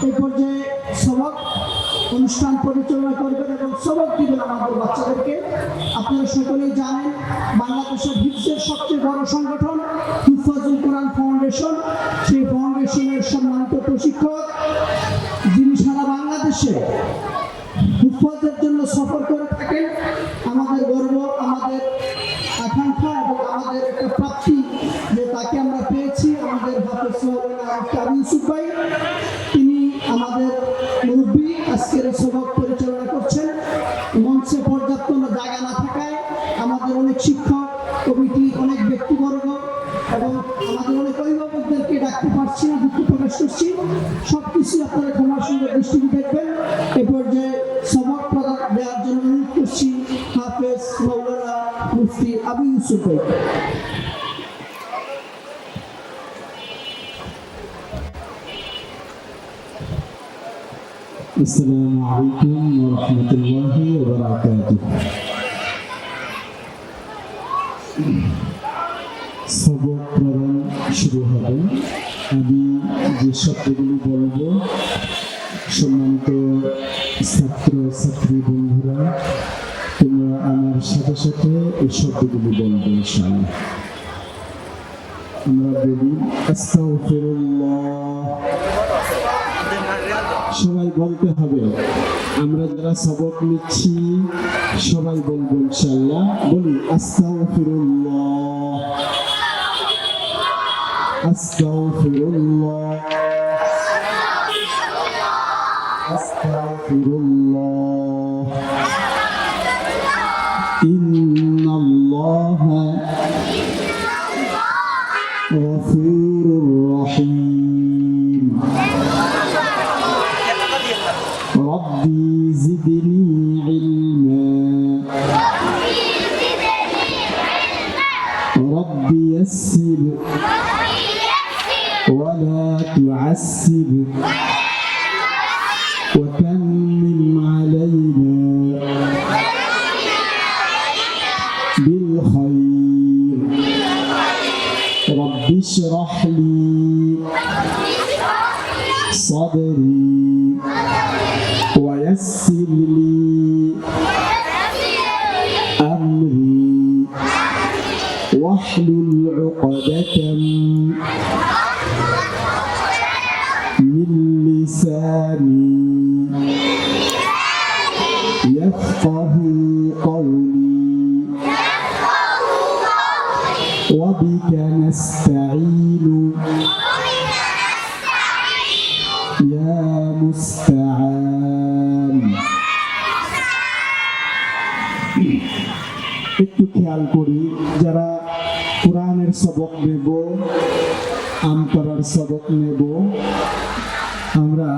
এই পর্যায়ে সবক অনুষ্ঠান পরিচালনা করবেন এবং সবক দিবেন আমাদের বাচ্চাদেরকে। আপনারা সকলেই জানেন বাংলাদেশের হিফজের সবচেয়ে বড় সংগঠন হিফাজুল কোরআন ফাউন্ডেশন, সেই ফাউন্ডেশনের সম্মানিত প্রশিক্ষক যিনি সারা বাংলাদেশে হিফাজের জন্য সফর করে থাকেন। আমাদের গর্ব, আমাদের আকাঙ্ক্ষা এবং আমাদের একটা প্রাপ্তি যে তাকে আমরা পেয়েছি। আমাদের হাফেজ মাওলানা আবু ইউসুফ ভাই, তিনি আমাদের মুরব্বী, আজকের এই সবক পরিচালনা করছেন। মঞ্চে পর্যাপ্ত জায়গা না থাকায় আমাদের অনেক শিক্ষক কমিটি, অনেক ব্যক্তিবর্গ এবং আমাদের অনেক অভিভাবকদেরকে ডাকতে পারছি না, দুঃখ প্রকাশ করছি। সবকিছু আপনারা ক্ষমার সঙ্গে দৃষ্টিতে দেখবেন। এ পর্যায়ে সবক প্রদান দেওয়ার জন্য অনুরোধ করছি হাফেজ মাওলানা মুফতি আবু ইউসুফ ভাই। আসসালামু আলাইকুম ওয়া রাহমাতুল্লাহি ওয়া বারাকাতুহু। সবক প্রদান শুরু হবে। আমি যে শব্দগুলি বলবো, সম্মানিত ছাত্র ছাত্রী বন্ধুরা, তোমরা আমার সাথে সাথে এই শব্দগুলি বলবে ইনশাআল্লাহ। আমরা বলি আস্তাগফিরুল্লাহ। সবাই বলতে হবে। আমরা যারা সবক নিচ্ছি সবাই বলবো ইনশাআল্লাহ। বলি আস্তাগফিরুল্লাহ, আস্তাগফিরুল্লাহ, আস্তাগফিরুল্লাহ। ইন্নাল্লাহা গফুরুর রহিম। ربي زدني علما، ربي يسر ولا تعسر، وتمم علينا بالخير. رب اشرح لي صدري ويسر لي أمري واحلل عقدة من لساني يفقه قولي. وبك نستعين يا মুস্তাআন। একটু খেয়াল করি, যারা কোরআনের সবক নেব, আমপারার সবক নেব, আমরা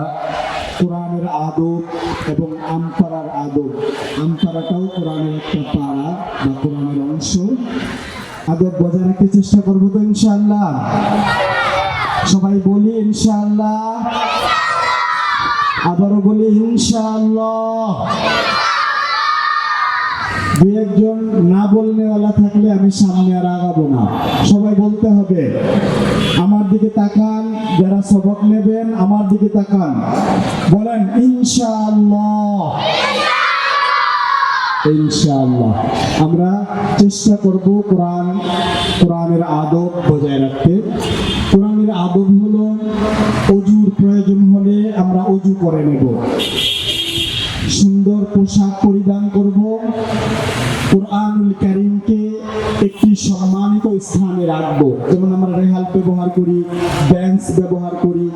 কোরআনের আদব এবং আমপারার আদব, আমপারাটাও কোরআনের একটা পাড়া বা কোরআনের অংশ, আদব বজায় রাখতে চেষ্টা করবো তো ইনশাআল্লাহ। সবাই বলি ইনশাআল্লাহ, আবারও বলি ইনশাআল্লাহ। দু একজন না বলনেওয়ালা থাকলে আমি সামনে আর আগাবো না। সবাই বলতে হবে। আমার দিকে তাকান, যারা সবক নেবেন আমার দিকে তাকান, বলেন ইনশাআল্লাহ। ইনশাআল্লাহ আমরা চেষ্টা করব কোরআনের আদব বজায় রাখতে। কোরআনের আদব হলো, অজুর প্রয়োজন হলে আমরা অজু করে নেব, সুন্দর পোশাক পরিধান করব, কোরআনুল কারীমকে একটি সম্মানিত স্থানে রাখবো। যেমন আমরা রেহাল ব্যবহার করি, বেঞ্চ ব্যবহার করি,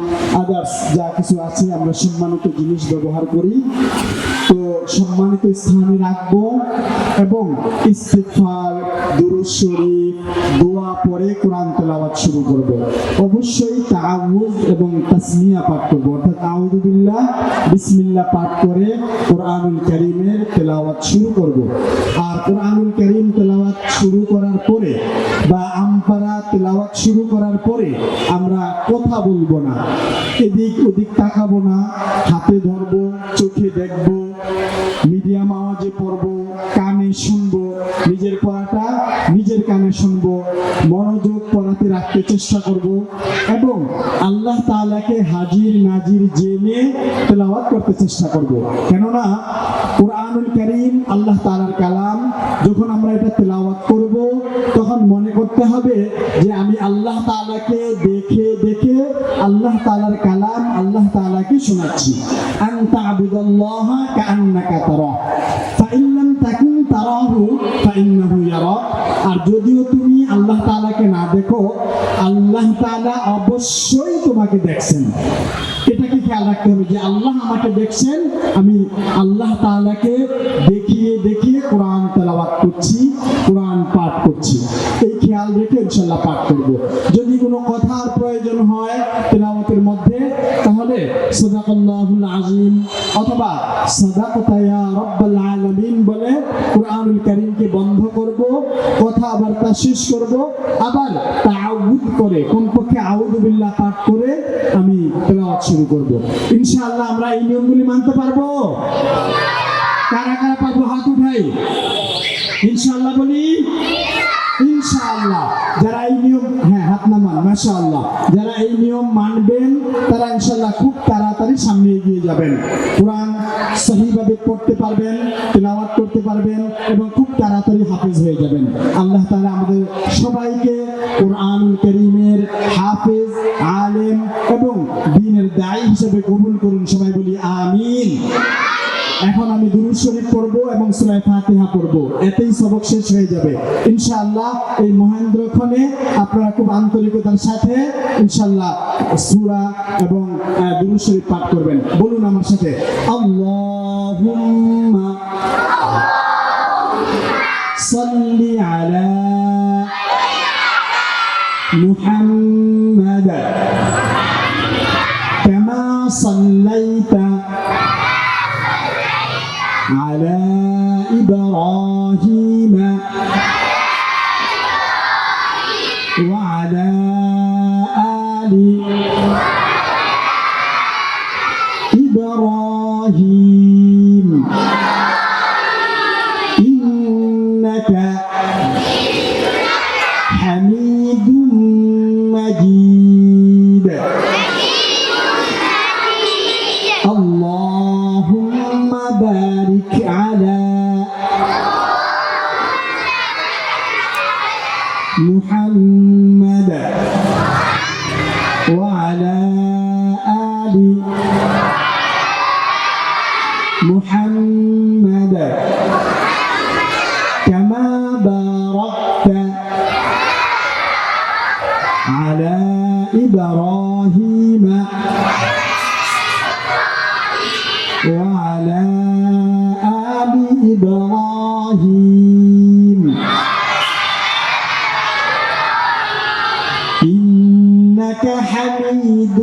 আদার্স যা কিছু আছে আমরা সম্মানিত জিনিস ব্যবহার করি, তো সম্মানিত স্থানে রাখবো এবং ইস্তিগফার, দুরূদ শরীফ, দোয়া পড়ে কোরআন তেলাওয়াত শুরু করব। অবশ্যই তাআউযুজ এবং তাসমিয়া পাঠ করব, অর্থাৎ আউযু বিল্লাহ, বিসমিল্লাহ পাঠ করে কোরআনুল কারীমের তেলাওয়াত শুরু করব। আর কোরআনুল কারীম তেলাওয়াত শুরু করার পরে বা আমপারা তেলাওয়াত শুরু করার পরে আমরা কথা বলবো না, এদিক ওদিক তাকাবো না, হাতে ধরবো, চোখে দেখবো, মিডিয়াম আওয়াজে পড়বো, কানে শুনবো, নিজের পড়াটা নিজের কানে শুনবো। শুনবো, মনোযোগ পড়াতে রাখতে চেষ্টা করব এবং আল্লাহ তাআলাকে হাজির নাজির জেনে তেলাওয়াত করতে চেষ্টা করব। কেননা কুরআনুল কারীম আল্লাহ তাআলার কালাম, যখন আমরা এটা তেলাওয়াত করব তখন মনে করতে হবে যে আমি আল্লাহ তাআলাকে দেখে দেখে আল্লাহ তাআলার কালাম আল্লাহ তাআলাকে শোনাচ্ছি। আনতা আবুদাল্লাহা কাআন্নাকা তারা ফাইন লাম তাকুন তারাহু ফাইন্নাহু ইয়ারাক। আর যদিও তুমি আল্লাহ তাআলাকে না দেখো, আল্লাহ তাআলা অবশ্যই তোমাকে দেখছেন। এটাকে খেয়াল রাখতে হবে যে আল্লাহ আমাকে দেখছেন, আমি আল্লাহ তাআলাকে দেখিয়ে দেখিয়ে কোরআন তেলাওয়াত করছি, কোরআন পাঠ করছি। এই খেয়াল রেখে ইনশাআল্লাহ পাঠ করব। যদি কোনো কথার প্রয়োজন হয় তেলাওয়াতের মধ্যে, তাহলে সাদাকাল্লাহুল আযীম অথবা সাদাকাতা ইয়া রাব্বাল আলামিন বলে কুরআনুল কারীমকে বন্ধ করব, কথাবার্তা শেষ করব, আবার তাআউযুদ করে কমপক্ষে আউযু বিল্লাহ পাঠ করে আমি তেলাওয়াত শুরু করব। ইনশাআল্লাহ আমরা এই নিয়মগুলি মানতে পারবো? কারা কারা পারবো হাত উঠাই। ইনশাআল্লাহ বলি ইনশাআল্লাহ। যারা এই নিয়ম, হ্যাঁ হাত নামান, মাশাআল্লাহ। যারা এই নিয়ম মানবেন তারা ইনশাআল্লাহ খুব তাড়াতাড়ি সামনে এগিয়ে যাবেন, কোরআন সহিভাবে পড়তে পারবেন, তেলাওয়াত করতে পারবেন এবং খুব তাড়াতাড়ি হাফেজ হয়ে যাবেন। আল্লাহ তাআলা আমাদের সবাইকে কুরআনুল কারীমের হাফেজ, আলেম এবং দ্বীনের দায়ী হিসেবে কবুল করুন। সবাই বলি আমিন। এখন আমি দুরূদ শরীফ পড়ব এবং সূরা ফাতিহা পড়ব, এতেই সবক শেষ হয়ে যাবে ইনশাআল্লাহ। এই মহেন্দ্রক্ষণে আপনারা খুব আন্তরিকতার সাথে ইনশাআল্লাহ সূরা এবং দুরূদ শরীফ পাঠ করবেন। বলুন আমার সাথে, আল্লাহুম্মা সাল্লি আলা মুহাম্মাদ কামা সাল্লাইতা على إبراهيم وعلى آل إبراهيم إنك حميد مجيد. اللهم بارك على محمد وعلى آل محمد كما باركت على إبراهيم وعلى آل إبراهيم إنك حميد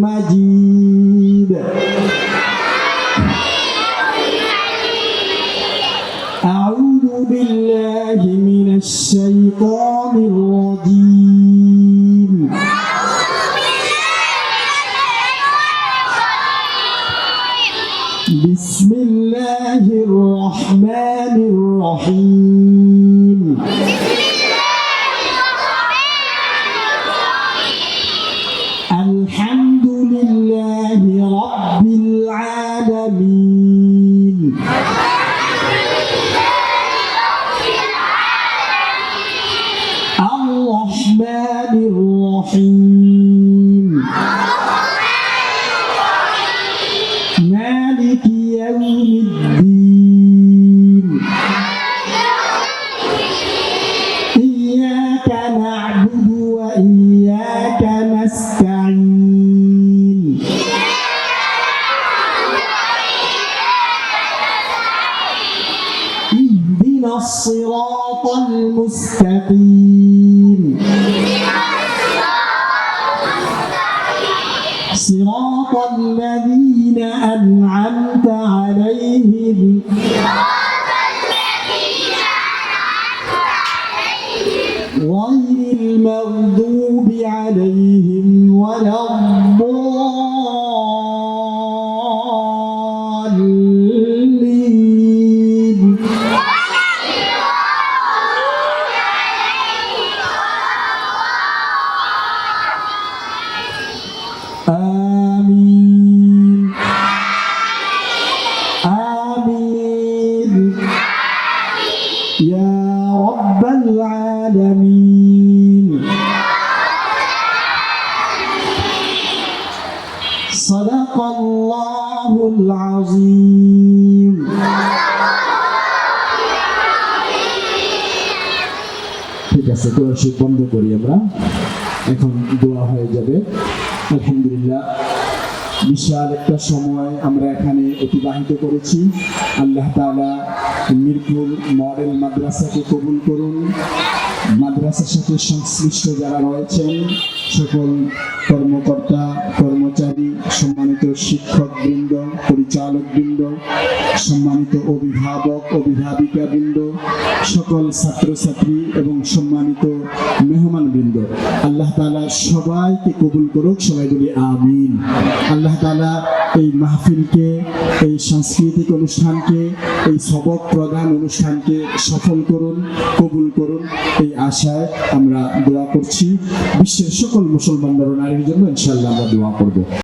مجيد. أعوذ بالله من الشيطان الرجيم. بسم الله الرحمن الرحيم. الحمد لله رب العالمين. الرحمن الرحيم. مالك يوم الدين. إياك نعبد وإياك نستعين. اهدنا الصراط المستقيم. صراط الذين أنعمت عليهم غير المغضوب عليهم ولا الضالين. সাদাকাল্লাহুল আযীম। ঠিক আছে, দোয়া শরীফ বন্ধ করি আমরা, এখন দোয়া হয়ে যাবে। আলহামদুলিল্লাহ, বিশাল একটা সময় আমরা এখানে অতিবাহিত করেছি। আল্লাহ তাআলা মিরপুর মডেল মাদ্রাসাকে কবুল করুন। মাদ্রাসার সাথে সংশ্লিষ্ট যারা রয়েছেন সকল কর্মকর্তা, কর্মচারী, সম্মানিত শিক্ষকবৃন্দ, পরিচালকবৃন্দ, সম্মানিত অভিভাবক, অভিভাবিকাবৃন্দ, সকল ছাত্রছাত্রী এবং সম্মানিত মেহমানবৃন্দ, আল্লাহ তাআলা সবাইকে কবুল করুক। সবাই বলি আমিন। আল্লাহ তাআলা এই মাহফিলকে, এই সাংস্কৃতিক অনুষ্ঠানকে, এই সবক প্রদান অনুষ্ঠানকে সফল করুন, কবুল করুন, এই আশায় আমরা দোয়া করছি। বিশ্বের সকল মুসলমান নারীর জন্য ইনশাআল্লাহ আমরা দোয়া করব।